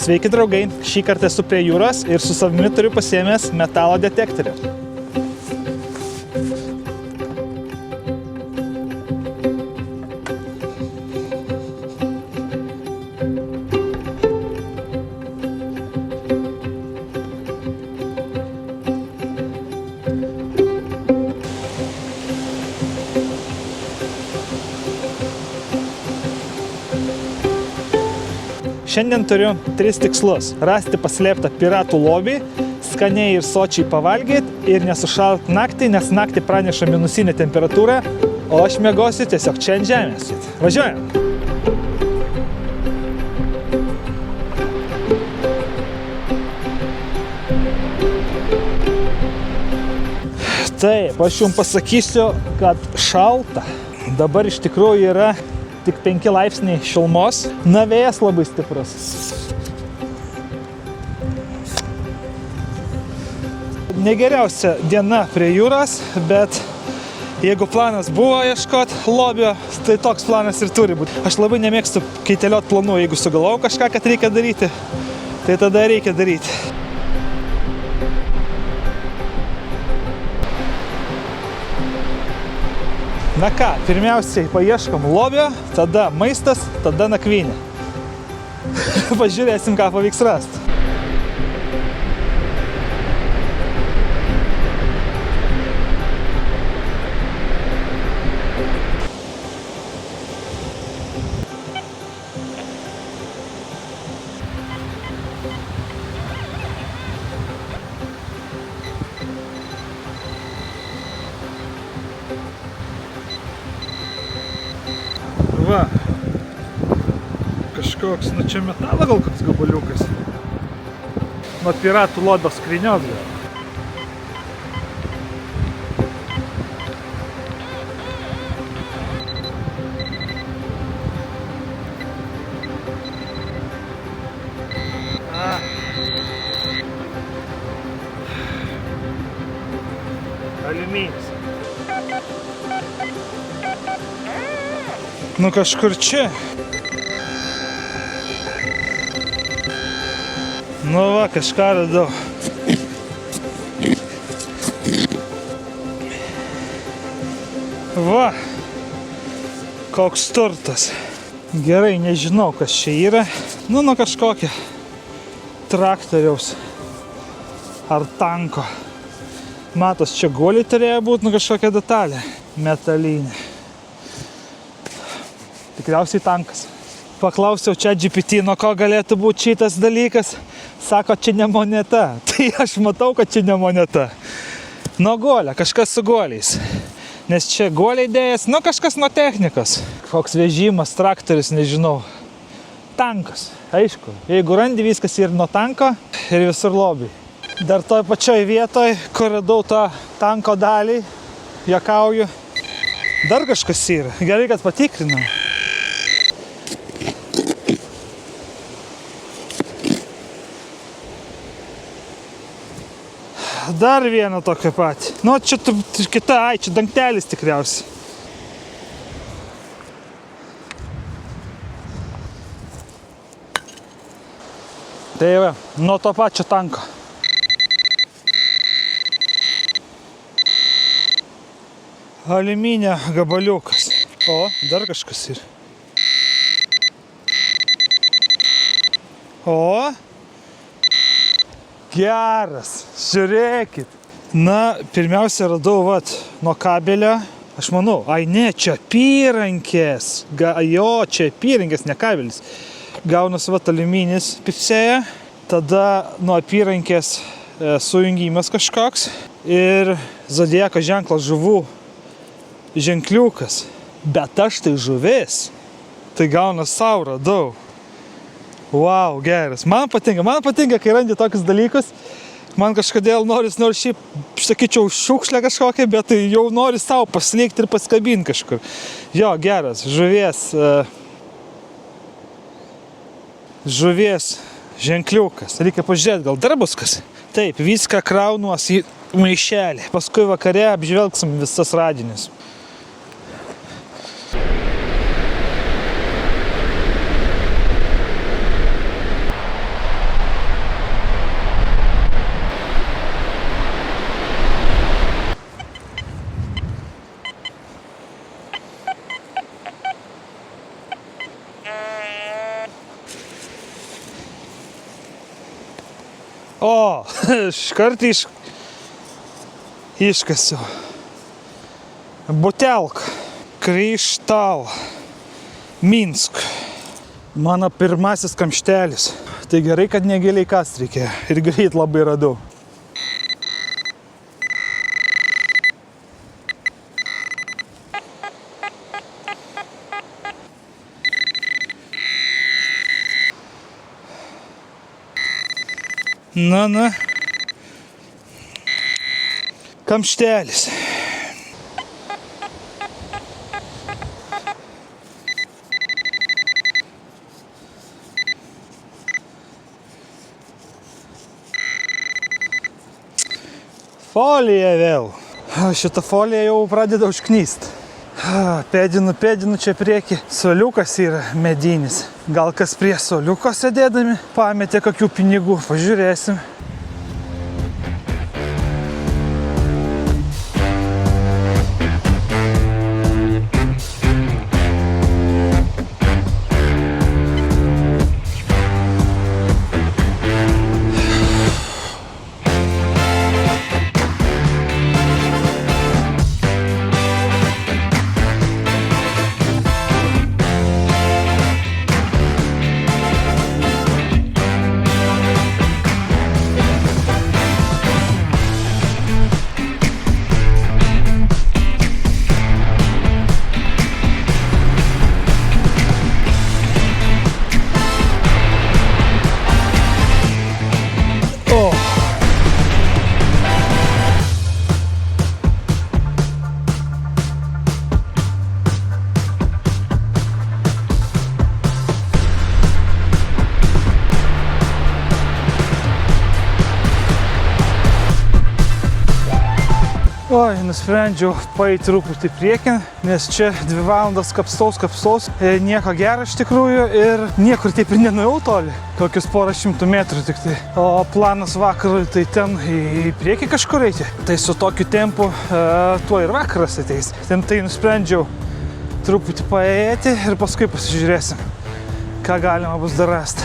Sveiki draugai, šį kartą esu prie jūros ir su savimi turiu pasiėmęs metalo detektorių. Šiandien turiu 3 tikslus – rasti paslėptą piratų lobį, skaniai ir sočiai pavalgyti ir nesušalt naktį, nes naktį praneša minusinę temperatūrą, o aš miegosiu tiesiog čia ant žemės. Važiuojam! Taip, aš jums pasakysiu, kad šalta. Dabar iš tikrųjų yra tik 5 laipsniai šilumos, na vėjas labai stiprus. Negeriausia diena prie jūros, bet jeigu planas buvo ieškoti lobio, tai toks planas ir turi būti. Aš labai nemėgstu kaiteliot planų, jeigu sugalvojau kažką, kad reikia daryti, tai tada reikia daryti. Na ką, pirmiausiai paieškom lobio, tada maistas, tada nakvynė. Pažiūrėsim, ką pavyks rasti. Va, kažkoks, nu čia metalo gal koks gabaliukas. Nuo piratų lobio skrynios gal. Aliuminis. Nu kažkur čia. Nu va, kažką radau. Va, koks turtas. Gerai, nežinau, kas čia yra. Nu kažkokia traktoriaus ar tanko. Matos, čia guoliai turėjo būti, kažkokia detalė metalinė. Tikriausiai tankas. Paklausiau ChatGPT, nuo ko galėtų būti šitas dalykas. Sako, čia ne moneta. Tai aš matau, kad čia ne moneta. Nuo guolio, kažkas su guoliais. Nes čia guoliai dėjęs, kažkas nuo technikos. Koks vežimas, traktorius, nežinau. Tankas, aišku. Jeigu randi, viskas ir nuo tanko ir visur lobiai. Dar toj pačioj vietoj, kur radau tą tanko dalį, juokauju, dar kažkas yra. Gerai, kad patikrinau. Dar vieną tokią patį. Nu, čia kita, čia dangtelis tikriausiai. Tai va, nuo to pačio tanko. Aliuminio gabaliukas. O, dar kažkas yra. O! Geras, žiūrėkit. Na, pirmiausia radau, nuo kabelio. Aš manau, ai ne, čia apyrankės. Jo, čia apyrankės, ne kabelis. Gaunas, aliuminis pipsėja. Tada nuo apyrankės sujungimas kažkoks. Ir zodiako ženklas žuvų ženkliukas. Bet aš tai žuvis. Tai gaunas sau radau. Wow, geras. Man patinka, kai randi tokius dalykus. Man kažkodėl noris šiaip, sakyčiau, šiukšlę kažkokią, bet tai jau nori savo pasilikti ir paskabinti kažkur. Jo, geras, žuvies ženkliukas. Reikia pažiūrėti, gal dar bus kas. Taip, viską kraunuos į maišelį. Paskui vakare apžvelgsim visas radinius. O, iškart iškasiu. Butelka. Kryštal. Minsk. Mano pirmasis kamštelis. Tai gerai, kad negiliai kast reikėjo. Ir greit labai radau. Na. Kamštelis. Folija vėl. Šitą foliją jau pradeda užknyst. Pėdinu čia prieki. Suoliukas yra medinis. Gal kas prie suoliuko sėdėdami pametė kokių pinigų. Pažiūrėsim. Oi, nusprendžiau paeiti truputį priekin, nes čia 2 valandas kapstaus, nieko gero iš tikrųjų ir niekur taip ir nenuėjau toli, kokius porą šimtų metrų tik tai. O planas vakarui tai ten į priekį kažkur eiti, tai su tokiu tempu tuo ir vakaras ateis. Tai nusprendžiau truputį paeiti ir paskui pasižiūrėsim, ką galima bus dar rasti.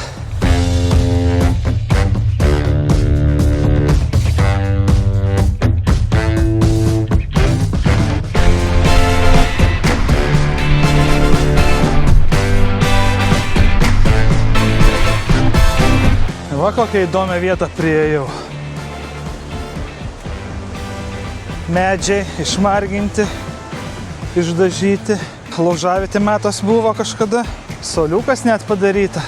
Va kokią įdomią vietą priėjau. Medžiai išmarginti, išdažyti. Laužavietė metas buvo kažkada. Suoliukas net padaryta.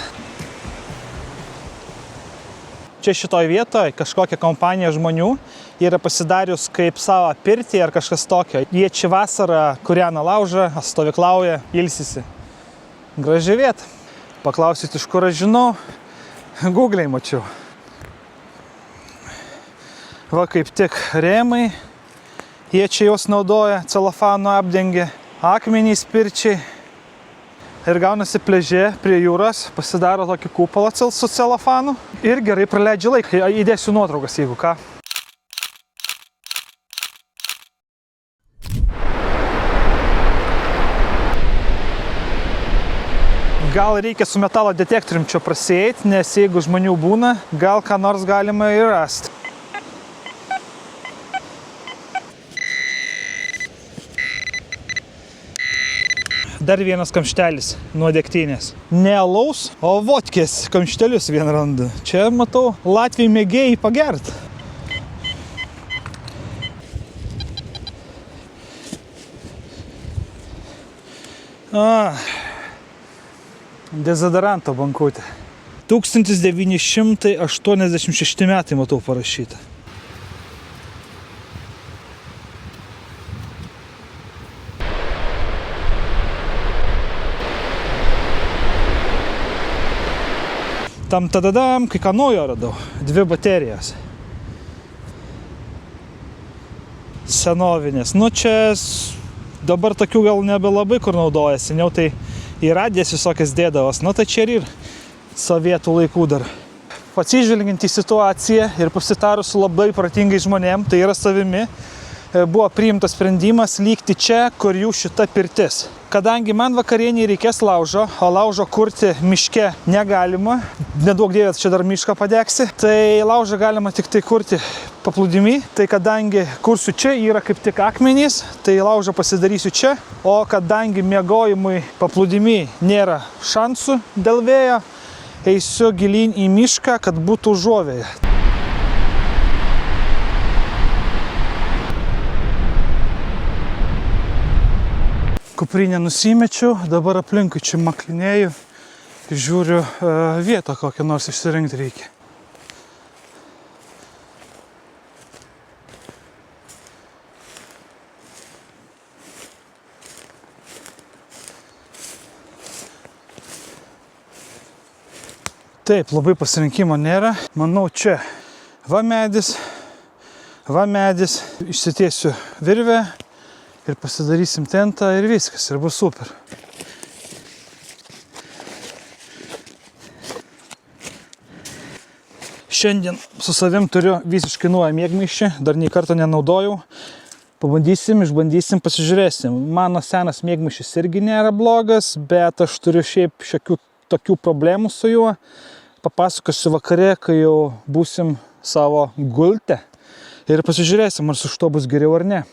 Čia šitoj vietoje kažkokia kompanija žmonių yra pasidarius kaip savo pirtį ar kažkas tokio. Jie čia vasarą kūrena laužą, stovyklauja, ilsisi. Graži vieta. Paklausyt, iš kur aš žinau. Googlei mačiau. Va kaip tik rėmai, jie čia juos naudoja, celofano apdengia, akmenys pirčiai. Ir gaunasi pliaže prie jūros, pasidaro tokį kupolą su celofanu ir gerai praleidžia laiką. Įdėsiu nuotraukas, jeigu ką. Gal reikia su metalo detektorium čia prasieiti, nes jeigu žmonių būna, gal ką nors galima ir rasti. Dar vienas kamštelis nuo degtinės. Ne alaus, o vodkės kamštelius vien randu. Čia, matau, Latviai mėgėjai pagert. Dezodoranto bankutė. 1986 metai, matau, parašyta. Tam tadadam, kai ką naujo radau. 2 baterijos. Senovinės. Nu čia dabar tokių gal nebelabai kur naudoja. Seniau tai į radijas visokias dėdavos. Nu tai čia ir sovietų laikų dar. Atsižvelgiant į situaciją ir pasitarus su labai protingais žmonėm, tai yra savimi, buvo priimtas sprendimas likti čia, kur jų šita pirtis. Kadangi man vakarienį reikės laužo, o laužo kurti miške negalima, nedaug dievės čia dar mišką padegsi, tai laužą galima tik tai kurti paplūdimy. Tai kadangi kursiu čia, yra kaip tik akmenys, tai laužą pasidarysiu čia, o kadangi miegojimui paplūdimy nėra šansų dėl vėjo, eisiu gilyn į mišką, kad būtų užuovėja. Kuprinę nusimečiau, dabar aplinkui čia maklinėju ir žiūriu vietą kokią nors išsirinkti reikia. Taip, labai pasirinkimo nėra. Manau, čia va medis, išsitiesiu virvę ir pasidarysim tentą ir viskas, ir bus super. Šiandien su savim turiu visiškai naują miegmaišį, dar nei karto nenaudojau. Išbandysim, pasižiūrėsim. Mano senas miegmaišis irgi nėra blogas, bet aš turiu šiaip šiokių tokių problemų su juo. Papasakosiu vakare, kai jau būsim savo gulte ir pasižiūrėsim, ar su šito bus geriau ar ne.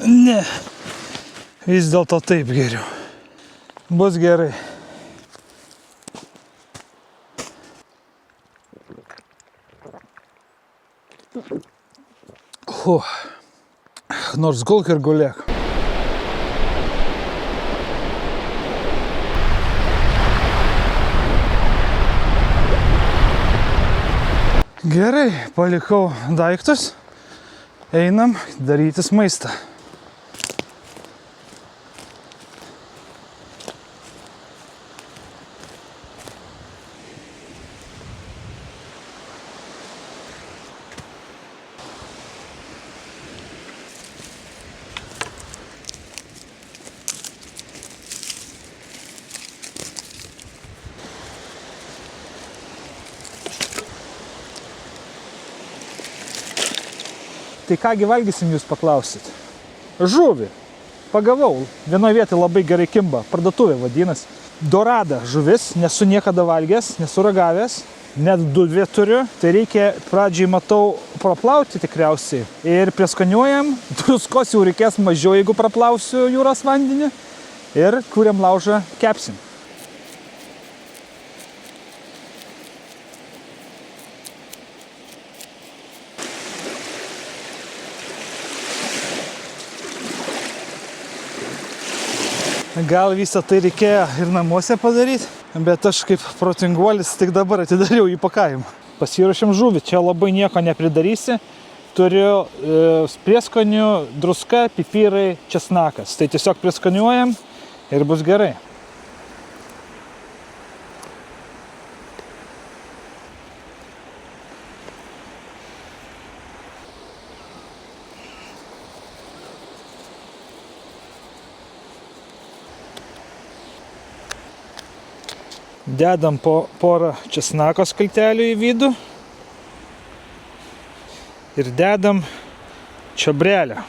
Ne, vis dėlto taip geriau. Bus gerai. Nors gulk ir gulėk. Gerai, palikau daiktus. Einam darytis maistą. Tai kągi valgysim, jūs paklausit? Žuvį. Pagavau. Vienoje vietoje labai gerai kimba. Parduotuvė vadinasi. Dorada žuvis. Nesu niekada valgęs, nesu ragavęs. Net 2 turiu. Tai reikia pradžiai, matau, praplauti tikriausiai. Ir prieskoniuojam. Druskos jau reikės mažiau, jeigu praplausiu jūros vandenį. Ir kuriam laužą, kepsim. Gal visą tai reikėjo ir namuose padaryti, bet aš kaip protinguolis tik dabar atidariau įpakavimą. Pasiruošėm žuvį, čia labai nieko nepridarysi. Turiu prieskonių, druska, pipirai, česnakas. Tai tiesiog prieskoniuojam ir bus gerai. Dedam porą česnako skiltelių į vidų ir dedam čiobrelę.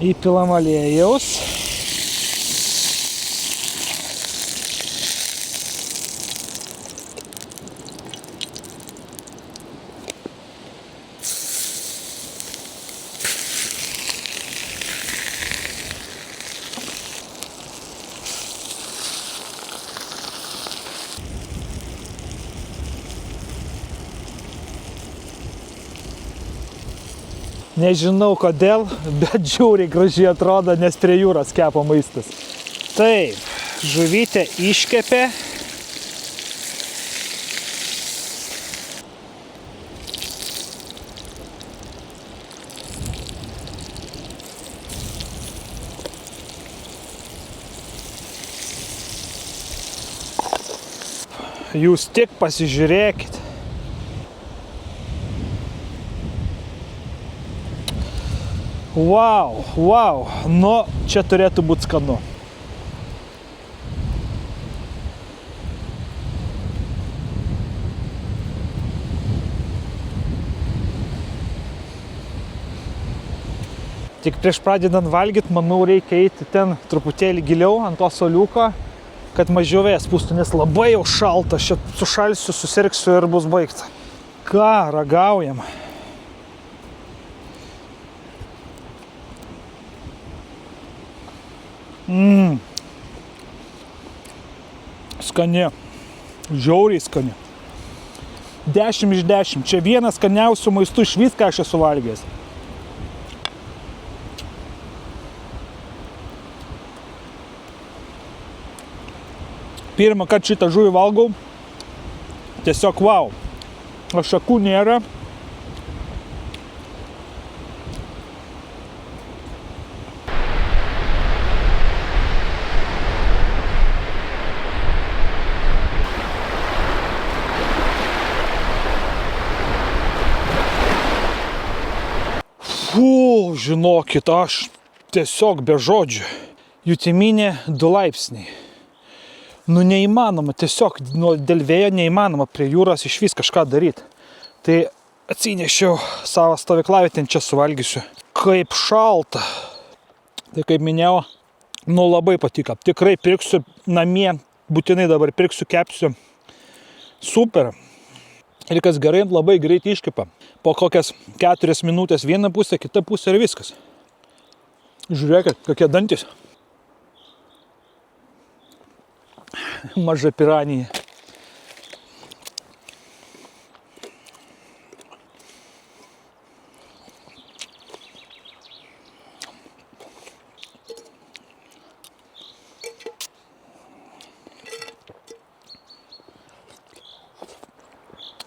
Įpilam aliejaus. Nežinau kodėl, bet žiauriai gražiai atrodo, nes prie jūros kepa maistas. Taip, žuvytę iškepė. Jūs tik pasižiūrėkit. Wow, wow, nu čia turėtų būti skanu. Tik prieš pradedant valgyti, manau, reikia eiti ten truputėlį giliau ant to soliuko, kad mažiau vėjas pūstų, nes labai jau šalta, aš čia sušalsiu, susirgsiu ir bus baigta. Ką, ragaujam? Skani, žiauriai skani. 10 iš 10, čia vienas skaniausių maistų iš viską aš esu valgęs. Pirmą kartą šitą žuvį valgau, tiesiog wow, šakų nėra. Žinokit, aš tiesiog be žodžių. Jutiminė 2 laipsniai. Nu neįmanoma, tiesiog dėl vėjo neįmanoma prie jūros iš vis kažką daryti. Tai atsinešiau savo stovyklavietę, čia suvalgysiu. Kaip šalta. Tai kaip minėjau, nu labai patiko. Tikrai pirksiu namie, būtinai dabar pirksiu, kepsiu. Super. Ir kas gerai, labai greit iškepa. Po kokias 4 minutės viena pusė, kita pusė ir viskas. Žiūrėkit, kokie dantis. Maža piranija.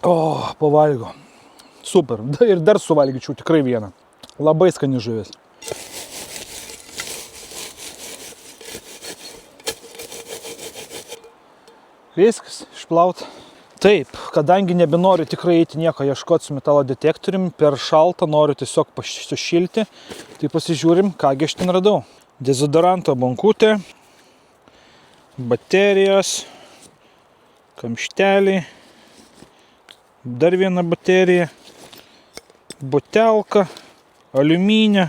O, pavalgo. Super. Ir dar suvalgyčiau tikrai vieną. Labai skani žuvis. Viskas, išplaut. Taip, kadangi nebenoriu tikrai eiti nieko ieškoti su metalo detektoriumi, per šaltą noriu tiesiog sušilti, tai pasižiūrim, kągi aš ten radau. Dezodoranto bankutė, baterijos, kamšteliai, dar viena baterija, butelka, aliuminė,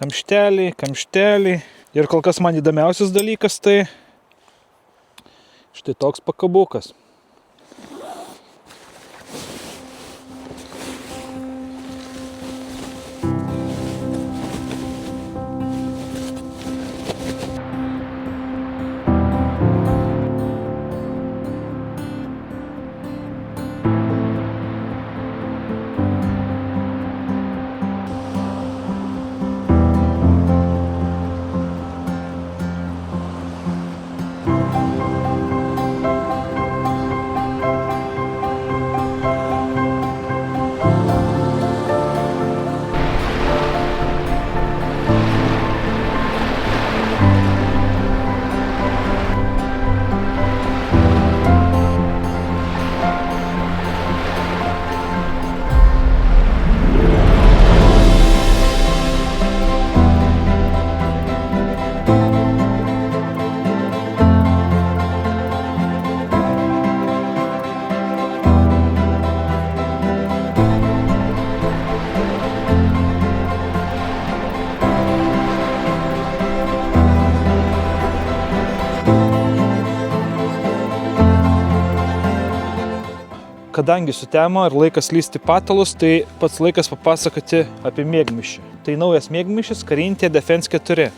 kamšteliai. Ir kol kas man įdomiausias dalykas tai štai toks pakabukas. kadangi sutemo ir laikas lysti patalus, tai pats laikas papasakoti apie miegmaišį. Tai naujas miegmaišis Carinthian Defense 4,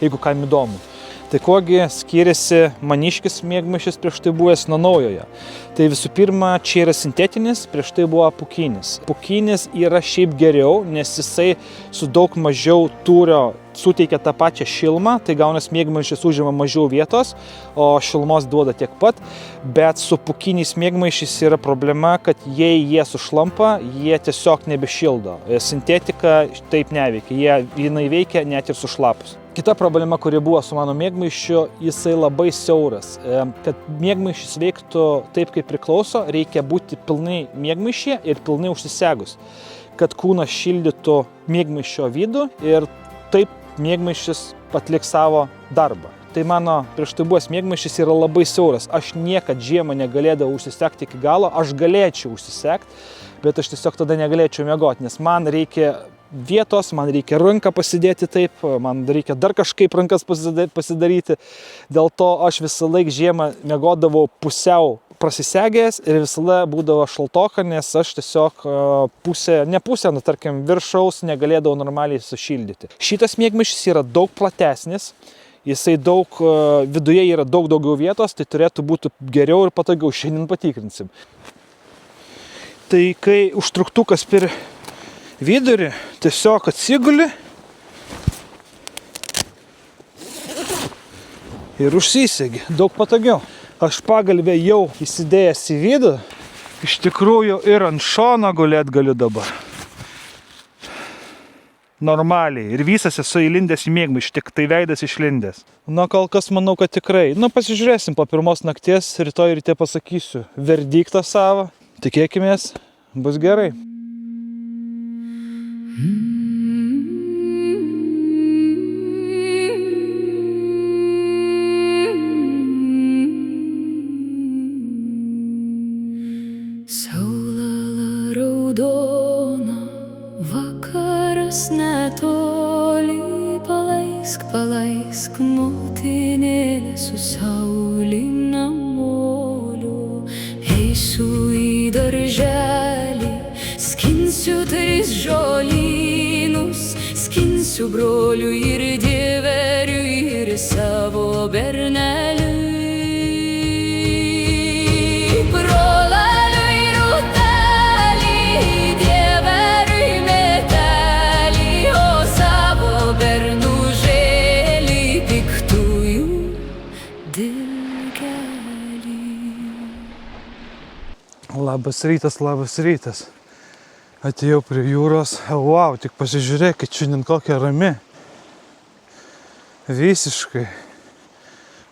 jeigu kam įdomu. Tai kuogi skiriasi maniškis miegmaišis prieš tai buvęs nuo naujojo. Tai visų pirma, čia yra sintetinis, prieš tai buvo pukinis. Pukinis yra šiaip geriau, nes jisai su daug mažiau tūrio suteikia tą pačią šilmą, tai gaunas miegmaišis užima mažiau vietos, o šilmos duoda tiek pat. Bet su pukiniais miegmaišys yra problema, kad jei jie sušlampa, jie tiesiog nebešildo. Sintetika taip neveikia, jinai veikia net ir sušlapus. Kita problema, kuri buvo su mano miegmaišiu, jisai labai siauras. Kad miegmaišis veiktų taip, kaip priklauso, reikia būti pilnai miegmaišyje ir pilnai užsisegus, kad kūnas šildytų miegmaišio vidų ir taip miegmaišis atliks savo darbą. Tai mano prieš tai buvęs miegmaišis yra labai siauras. Aš niekad žiemą negalėdavau užsisekti iki galo, aš galėčiau užsisekti, bet aš tiesiog tada negalėčiau miegoti, nes man reikia vietos, man reikia ranką pasidėti taip, man reikia dar kažkaip rankas pasidaryti. Dėl to aš visą laiką žiemą miegodavau pusiau prasisegęs ir visada būdavo šaltoka, nes aš tiesiog tarkim, viršaus negalėdavau normaliai sušildyti. Šitas miegmaišis yra daug platesnis, jisai viduje yra daug daugiau vietos, tai turėtų būti geriau ir patogiau. Šiandien patikrinsim. Tai kai užtruktukas per vidurį tiesiog atsiguli ir užsisegi. Daug patogiau. Aš pagalbę jau įsidėjęs į vidų, iš tikrųjų ir ant šono gulėt galiu dabar. Normaliai. Ir visas esu įlindęs į miegmaišį, tik tai veidas išlindęs. Na, kol kas manau, kad tikrai. Pasižiūrėsim po pirmos nakties, rytoj ryte pasakysiu verdiktą savo. Tikėkimės, bus gerai. Saulė raudona, vakaras netoli, palaisk motinėlė su sauliniam moliu. Eisiu į darželį, skinsiu tris žolynus, skinsiu broliui ir dieveriui ir savo berneliui. Broleliui rūtelį, dieveriui metelį, o savo bernužėlį piktųjų dilgelį. Labas rytas. Atėjau prie jūros. Wow, tik pasižiūrėkit, šiandien kokia rami. Visiškai.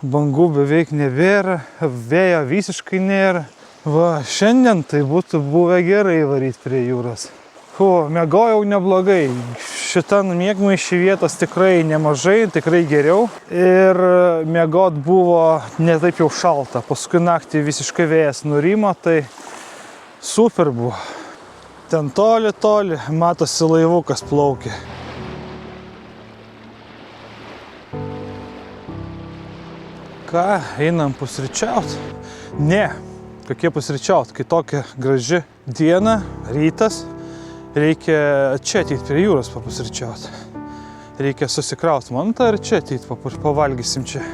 Bangų beveik nebėra, vėjo visiškai nėra. Va, šiandien tai būtų buvę gerai varyti prie jūros. Miegojau neblogai. Šitam miegmaišį vietos tikrai nemažai, tikrai geriau. Ir miegot buvo ne taip jau šalta. Paskui naktį visiškai vėjas nurimo, tai super buvo. Ten toli, matosi laivukas plaukia. Ką, einam pusryčiaut? Ne, kokie pusryčiaut, kai tokia graži diena, rytas, reikia čia ateit prie jūros papusryčiaut. Reikia susikraut mantą ir čia ateit pavalgysim čia.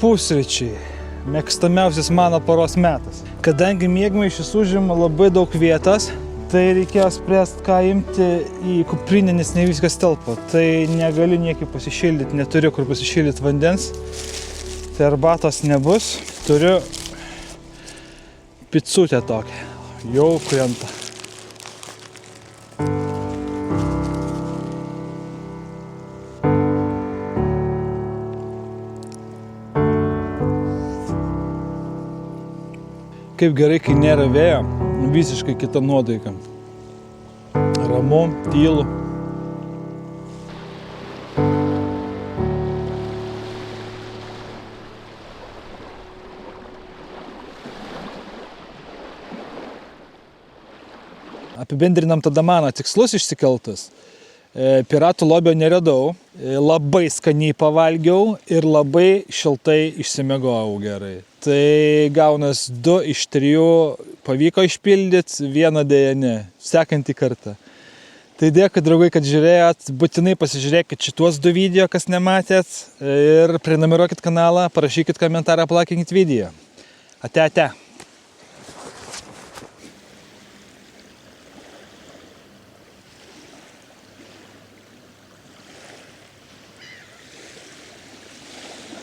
Pusryčiai. mėgstamiausias mano paros metas. Kadangi miegmaišis užima labai daug vietos, tai reikėjo spręsti, ką imti į kuprinę, nes ne viskas telpa. Tai negaliu niekaip pasišildyti, neturiu kur pasišildyti vandens. Tai arbatos nebus. Turiu picutę tokią. Jau krenta. Kaip gerai, kai nėra vėjo, visiškai kita nuotaika. Ramu, tylu. Apibendrinam tada mano tikslus išsikeltus. Piratų lobio neradau, labai skaniai pavalgiau ir labai šiltai išsimiegojau gerai. Tai gaunas 2 iš 3 pavyko išpildyti, 1 dėja ne, sekantį kartą. Tai dėkui, draugai, kad žiūrėjot, būtinai pasižiūrėkit šituos 2 video, kas nematėt, ir prenumeruokit kanalą, parašykit komentarą, plakinkit video. Ate, ate.